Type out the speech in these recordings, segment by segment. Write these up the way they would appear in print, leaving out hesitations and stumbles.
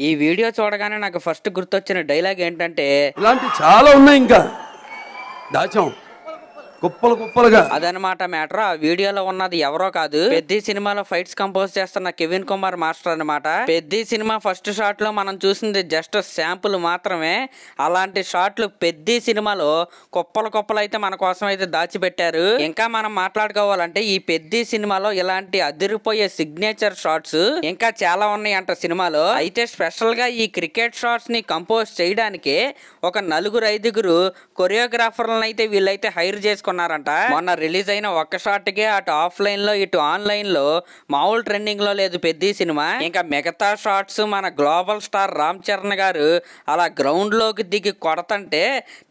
ఈ వీడియో చూడగానే నాకు ఫస్ట్ గుర్తొచ్చిన డైలాగ్ ఏంటంటే ఇలాంటి చాలా ఉన్నాయి ఇంకా దాచాం కుప్పలు కుప్పలుగా. అదనమాట మ్యాటర్. ఆ వీడియోలో ఉన్నది ఎవరో కాదు, పెద్ది సినిమాలో ఫైట్స్ కంపోజ్ చేస్తున్న కెవిన్ కుమార్ మాస్టర్ అనమాట. పెద్ది సినిమా ఫస్ట్ షాట్ లో మనం చూసింది జస్ట్ శాంపుల్ మాత్రమే. అలాంటి షాట్లు పెద్ది సినిమాలో కుప్పలు కుప్పలు అయితే మన కోసం అయితే దాచిపెట్టారు. ఇంకా మనం మాట్లాడుకోవాలంటే ఈ పెద్ది సినిమాలో ఇలాంటి అదిరిపోయే సిగ్నేచర్ షాట్స్ ఇంకా చాలా ఉన్నాయి అంట సినిమాలో. అయితే స్పెషల్ గా ఈ క్రికెట్ షాట్స్ ని కంపోజ్ చేయడానికి ఒక 4-5 కొరియోగ్రాఫర్లను అయితే వీళ్ళైతే హైర్ చేసుకున్నారంట. మొన్న రిలీజ్ అయిన ఒక్క షాట్ కే అటు ఆఫ్లైన్ లో ఇటు ఆన్లైన్ లో మామూలు ట్రెండింగ్ లో లేదు పెద్ది సినిమా. ఇంకా మిగతా షాట్స్ మన గ్లోబల్ స్టార్ రామ్ చరణ్ గారు అలా గ్రౌండ్ లోకి దిగి కొడతంటే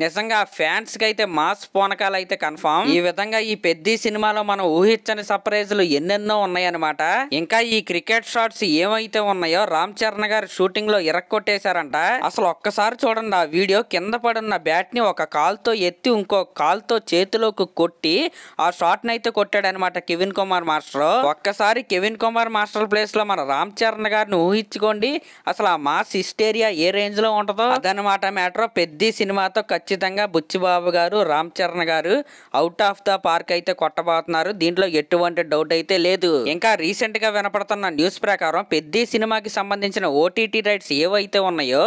నిజంగా ఫ్యాన్స్ కి అయితే మాస్ పోనకాలు అయితే కన్ఫర్మ్. ఈ విధంగా ఈ పెద్ది సినిమాలో మనం ఊహించని సర్ప్రైజులు ఎన్నెన్నో ఉన్నాయన్నమాట. ఇంకా ఈ క్రికెట్ షాట్స్ ఏమైతే ఉన్నాయో రామ్ చరణ్ గారు షూటింగ్ లో ఇరక్కొట్టేశారంట. అసలు ఒక్కసారి చూడండి, ఆ వీడియో కింద పడున్న బ్యాట్ ని ఒక కాల్తో ఎత్తి ఇంకో కాల్తో చేతిలోకి కొట్టి ఆ షాట్ నైతే కొట్టాడు అనమాట కెవిన్ కుమార్ మాస్టర్. ఒక్కసారి కెవిన్ కుమార్ మాస్టర్ ప్లేస్ లో మన రామ్ చరణ్ గారిని ఊహించుకోండి, అసలు ఆ మాస్ హిస్టేరియా ఏ రేంజ్ లో ఉంటుందో. అదనమాట మ్యాటర్. పెద్ది సినిమాతో ఖచ్చితంగా బుచ్చిబాబు గారు రామ్ చరణ్ గారు అవుట్ ఆఫ్ ద పార్క్ అయితే కొట్టబోతున్నారు, దీంట్లో ఎటువంటి డౌట్ అయితే లేదు. ఇంకా రీసెంట్ గా వినపడుతున్న న్యూస్ ప్రకారం పెద్ది సినిమాకి సంబంధించిన ఓటీటీ రైట్స్ ఏవైతే ఉన్నాయో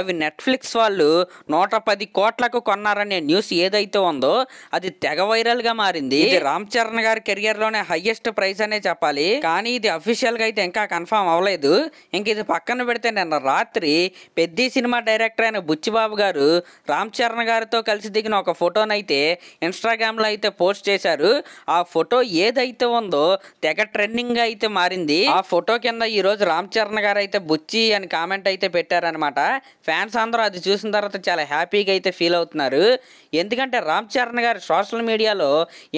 అవి నెట్ఫ్లిక్స్ వాళ్ళు 110 కోట్లకు కొన్నారనే న్యూస్ ఏదైతే ఉందో అది తెగ వైరల్ గా మారింది. ఇది రామ్ చరణ్ గారి కెరియర్ లోనే హైయెస్ట్ ప్రైజ్ అనే చెప్పాలి. కానీ ఇది అఫీషియల్ గా అయితే ఇంకా కన్ఫర్మ్ అవ్వలేదు. ఇంక ఇది పక్కన పెడితే నిన్న రాత్రి పెద్ది సినిమా డైరెక్టర్ అయిన బుచ్చిబాబు గారు రామ్ చరణ్ గారితో కలిసి దిగిన ఒక ఫోటోనైతే ఇన్స్టాగ్రామ్ లో అయితే పోస్ట్ చేశారు. ఆ ఫోటో ఏదైతే ఉందో తెగ ట్రెండింగ్ గా అయితే మారింది. ఆ ఫోటో కింద ఈ రోజు రామ్ చరణ్ గారు అయితే బుచ్చి అని కామెంట్ అయితే పెట్టారనమాట. ఫ్యాన్స్ అందరూ అది చూసిన తర్వాత చాలా హ్యాపీగా అయితే ఫీల్ అవుతున్నారు. ఎందుకంటే రామ్ చరణ్ గారు సోషల్ మీడియాలో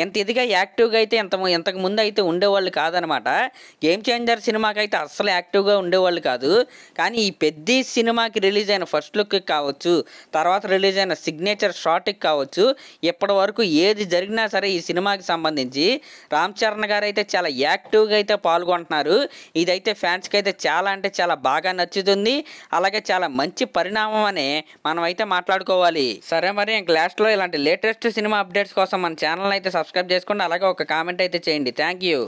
ఎంత ఇదిగా యాక్టివ్గా అయితే ఇంతకు ముందు అయితే ఉండేవాళ్ళు కాదనమాట. గేమ్ చేంజర్ సినిమాకి అయితే అస్సలు యాక్టివ్గా ఉండేవాళ్ళు కాదు. కానీ ఈ పెద్ది సినిమాకి రిలీజ్ అయిన ఫస్ట్ లుక్కి కావచ్చు, తర్వాత రిలీజ్ అయిన సిగ్నేచర్ షాట్కి కావచ్చు, ఇప్పటి వరకు ఏది జరిగినా సరే ఈ సినిమాకి సంబంధించి రామ్ చరణ్ గారు అయితే చాలా యాక్టివ్గా అయితే పాల్గొంటున్నారు. ఇదైతే ఫ్యాన్స్కి అయితే చాలా అంటే చాలా బాగా నచ్చుతుంది. అలాగే చాలా మంచి పరిణామం అనే మనం అయితే మాట్లాడుకోవాలి. సరే మరి ఇంక లాస్ట్లో ఇలాంటి లేటెస్ట్ సినిమా అప్డేట్స్ కోసం మన ఛానల్ అయితే సబ్స్క్రైబ్ చేసుకోండి. అలాగే ఒక కామెంట్ అయితే చేయండి. Thank you.